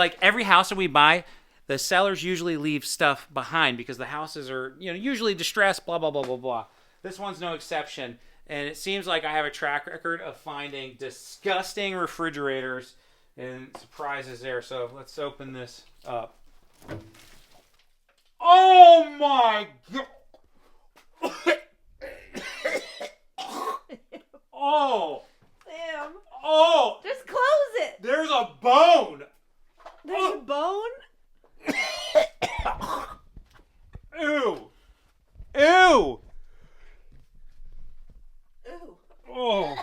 Like every house that we buy, the sellers usually leave stuff behind because the houses are, usually distressed, blah, blah, blah, blah, blah. This one's no exception. And it seems like I have a track record of finding disgusting refrigerators and surprises there. So let's open this up. Oh my God. Oh. Sam. Oh. Just close it. There's a bone. There's a bone? Ew. Ew. Ooh. Oh.